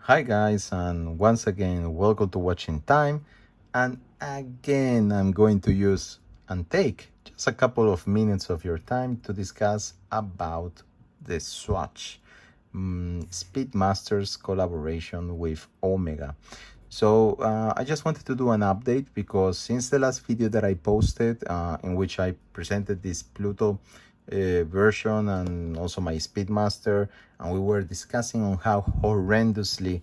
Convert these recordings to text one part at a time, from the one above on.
Hi guys, and once again welcome to Watching Time. And again I'm going to use and take just a couple of minutes of your time to discuss about the Swatch Speedmaster's collaboration with Omega. So I just wanted to do an update because since the last video that I posted in which I presented this Pluto version and also my Speedmaster, and we were discussing on how horrendously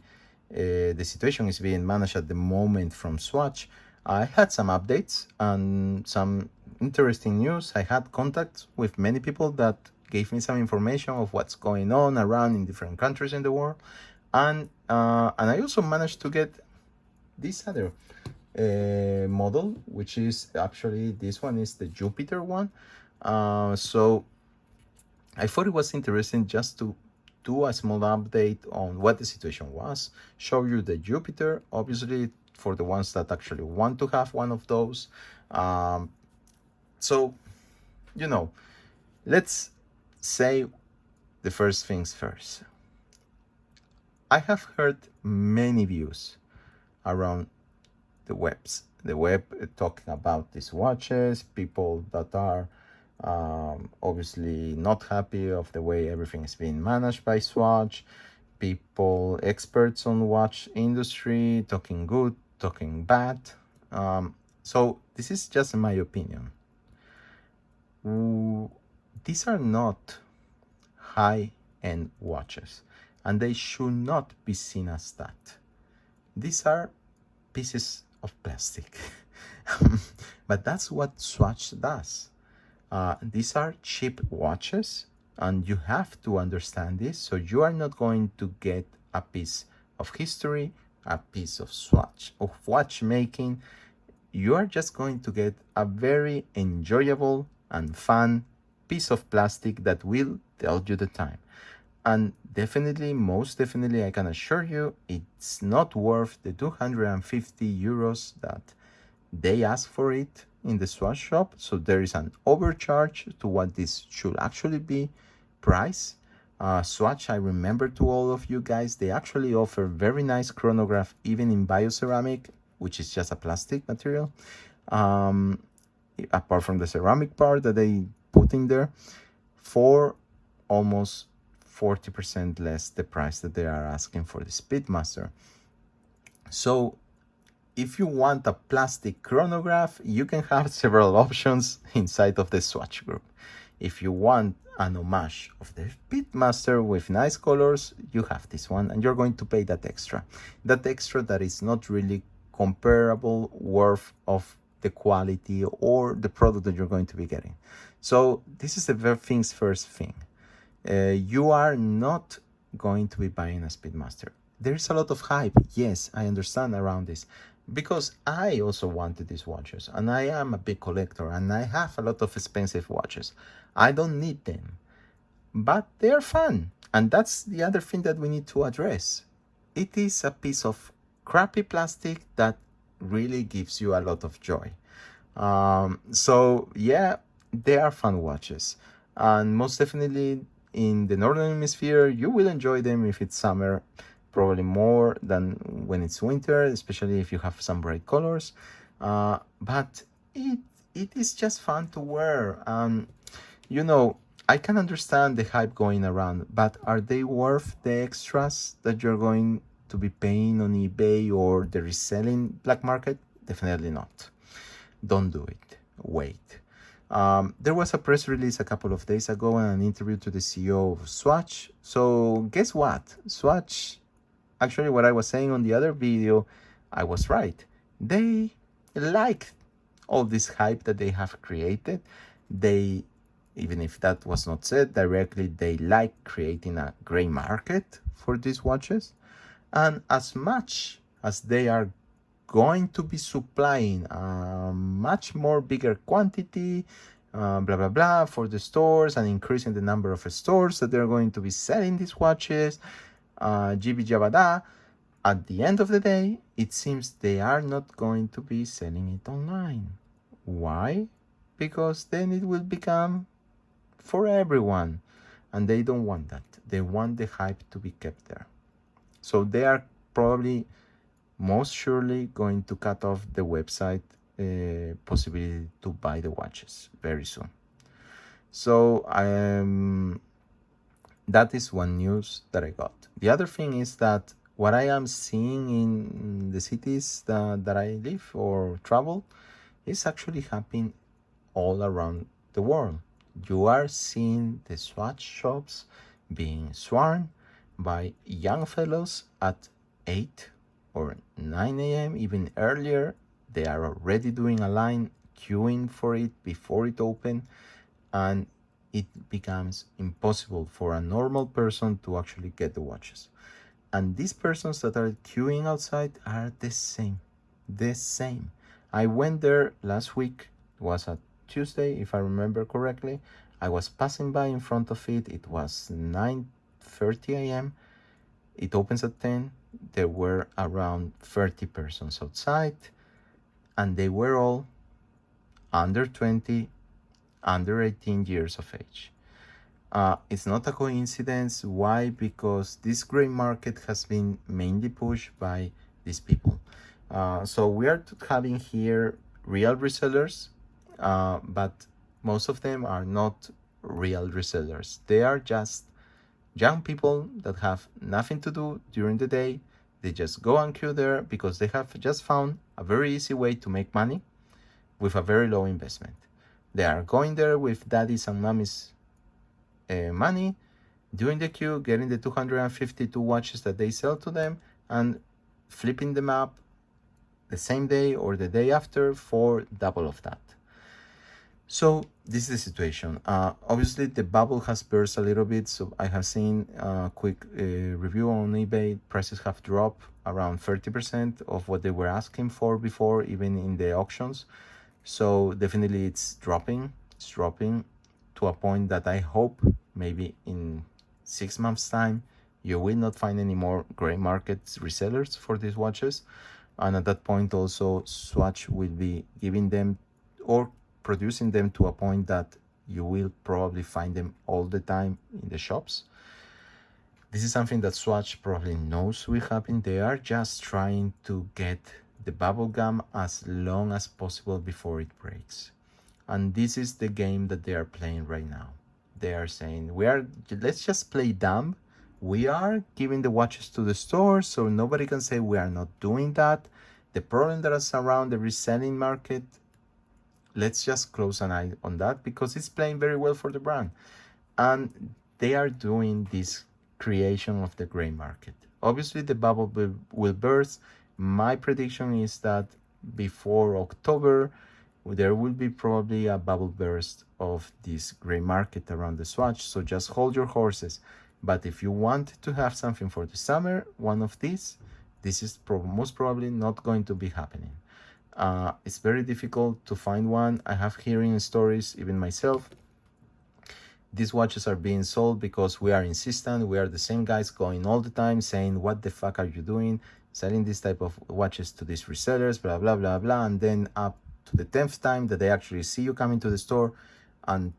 the situation is being managed at the moment from Swatch. I had some updates and some interesting news. I had contacts with many people that gave me some information of what's going on around in different countries in the world, and I also managed to get this other model, which is actually this one is the Jupiter one. So I thought it was interesting just to do a small update on what the situation was, show you the Jupiter, obviously for the ones that actually want to have one of those. Um, so, you know, let's say the first things first. I have heard many views around the web talking about these watches, people that are obviously not happy of the way everything is being managed by Swatch, people, experts on watch industry, talking good, talking bad. So this is just my opinion. These are not high-end watches, and they should not be seen as that. These are pieces of plastic. But that's what Swatch does. These are cheap watches, and you have to understand this. So you are not going to get a piece of history, a piece of Swatch, of watchmaking. You are just going to get a very enjoyable and fun piece of plastic that will tell you the time. And definitely, most definitely, I can assure you, it's not worth the 250 euros that they ask for it in the Swatch shop. So there is an overcharge to what this should actually be price. Swatch, I remember to all of you guys, they actually offer very nice chronograph, even in bioceramic, which is just a plastic material. Apart from the ceramic part that they put in there, for almost 40% less the price that they are asking for the Speedmaster. So if you want a plastic chronograph, you can have several options inside of the Swatch group. If you want an homage of the Speedmaster with nice colors, you have this one, and you're going to pay that extra. That extra that is not really comparable worth of the quality or the product that you're going to be getting. So this is the things first thing. You are not going to be buying a Speedmaster. There is a lot of hype, yes, I understand around this, because I also wanted these watches, and I am a big collector, and I have a lot of expensive watches. I don't need them, but they're fun, and that's the other thing that we need to address. It is a piece of crappy plastic that really gives you a lot of joy. So yeah, they are fun watches, and most definitely in the northern hemisphere you will enjoy them if it's summer, probably more than when it's winter, especially if you have some bright colors. But it is just fun to wear. You know, I can understand the hype going around, but are they worth the extras that you're going to be paying on eBay or the reselling black market? Definitely not. Don't do it. Wait. There was a press release a couple of days ago and an interview to the CEO of Swatch. So guess what? Swatch, actually what I was saying on the other video, I was right. They like all this hype that they have created. They, even if that was not said directly, they like creating a gray market for these watches. And as much as they are going to be supplying a much more bigger quantity, blah blah blah, for the stores, and increasing the number of stores that they're going to be selling these watches, jibby jabada, at the end of the day it seems they are not going to be selling it online. Why? Because then it will become for everyone, and they don't want that. They want the hype to be kept there. So they are probably most surely going to cut off the website possibility to buy the watches very soon. So that is one news that I got. The other thing is that what I am seeing in the cities that I live or travel is actually happening all around the world. You are seeing the Swatch shops being swarmed by young fellows at 8 or 9 a.m., even earlier. They are already doing a line, queuing for it before it opens, and it becomes impossible for a normal person to actually get the watches. And these persons that are queuing outside are the same. The same. I went there last week. It was a Tuesday, if I remember correctly. I was passing by in front of it. It was 9:30 a.m. It opens at 10. There were around 30 persons outside, and they were all under 20, under 18 years of age. It's not a coincidence. Why? Because this gray market has been mainly pushed by these people. So we are having here real resellers, but most of them are not real resellers. They are just young people that have nothing to do during the day. They just go and queue there because they have just found a very easy way to make money with a very low investment. They are going there with daddies and mummies money, doing the queue, getting the 252 watches that they sell to them, and flipping them up the same day or the day after for double of that. So this is the situation. Obviously, the bubble has burst a little bit. So I have seen a quick review on eBay. Prices have dropped around 30% of what they were asking for before, even in the auctions. So definitely it's dropping. It's dropping to a point that I hope maybe in 6 months' time, you will not find any more gray market resellers for these watches. And at that point also, Swatch will be giving them or producing them to a point that you will probably find them all the time in the shops. This is something that Swatch probably knows will happen. They are just trying to get the bubble gum as long as possible before it breaks. And this is the game that they are playing right now. They are saying, let's just play dumb. We are giving the watches to the store, so nobody can say we are not doing that. The problem that is around the reselling market, let's just close an eye on that because it's playing very well for the brand. And they are doing this creation of the gray market. Obviously, the bubble will burst. My prediction is that before October, there will be probably a bubble burst of this gray market around the Swatch. So just hold your horses. But if you want to have something for the summer, one of these, this is most probably not going to be happening. It's very difficult to find one. I have hearing stories, even myself. These watches are being sold because we are insistent. We are the same guys going all the time saying, what the fuck are you doing? Selling this type of watches to these resellers, blah, blah, blah, blah. And then up to the 10th time that they actually see you coming to the store and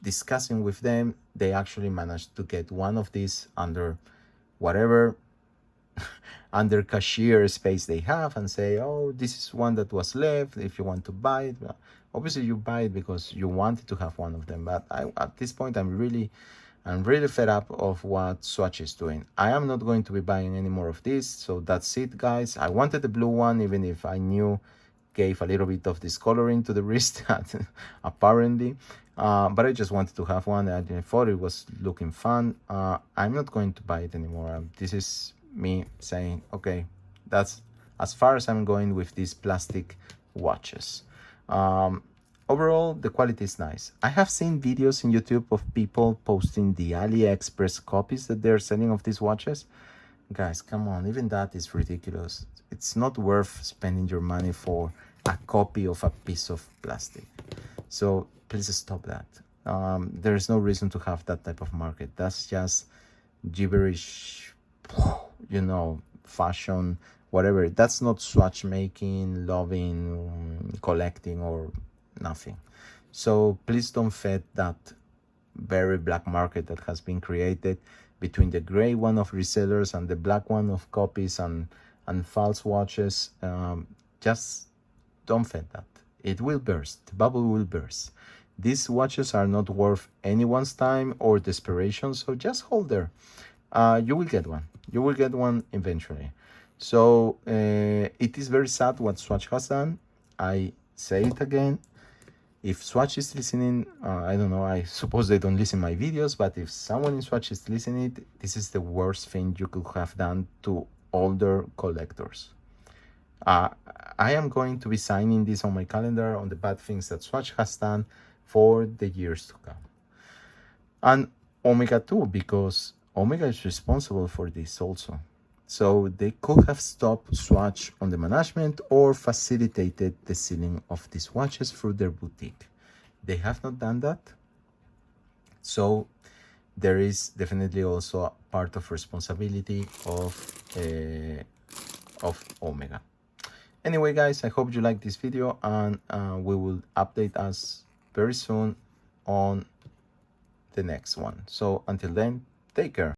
discussing with them, they actually managed to get one of these under whatever under cashier space they have and say, oh, this is one that was left if you want to buy it. Well, obviously you buy it because you wanted to have one of them, but at this point I'm really fed up of what Swatch is doing. I am not going to be buying any more of this, so that's it, guys. I wanted the blue one, even if I knew gave a little bit of discoloring to the wrist apparently, but I just wanted to have one. I thought it was looking fun. I'm not going to buy it anymore. This is me saying, okay, that's as far as I'm going with these plastic watches. Overall, the quality is nice. I have seen videos in YouTube of people posting the AliExpress copies that they're selling of these watches. Guys, come on, even that is ridiculous. It's not worth spending your money for a copy of a piece of plastic. So please stop that. There's no reason to have that type of market. That's just gibberish, you know, fashion, whatever. That's not Swatch making, loving, collecting, or nothing. So please don't feed that very black market that has been created between the gray one of resellers and the black one of copies and false watches. Just don't fed that. It will burst. The bubble will burst. These watches are not worth anyone's time or desperation, so just hold there. You will get one. You will get one eventually. So it is very sad what Swatch has done. I say it again. If Swatch is listening, I don't know, I suppose they don't listen my videos, but if someone in Swatch is listening, this is the worst thing you could have done to older collectors. I am going to be signing this on my calendar on the bad things that Swatch has done for the years to come. And Omega too, because Omega is responsible for this also. So they could have stopped Swatch on the management or facilitated the selling of these watches through their boutique. They have not done that. So there is definitely also a part of responsibility of Omega. Anyway, guys, I hope you like this video, and we will update us very soon on the next one. So until then, take care.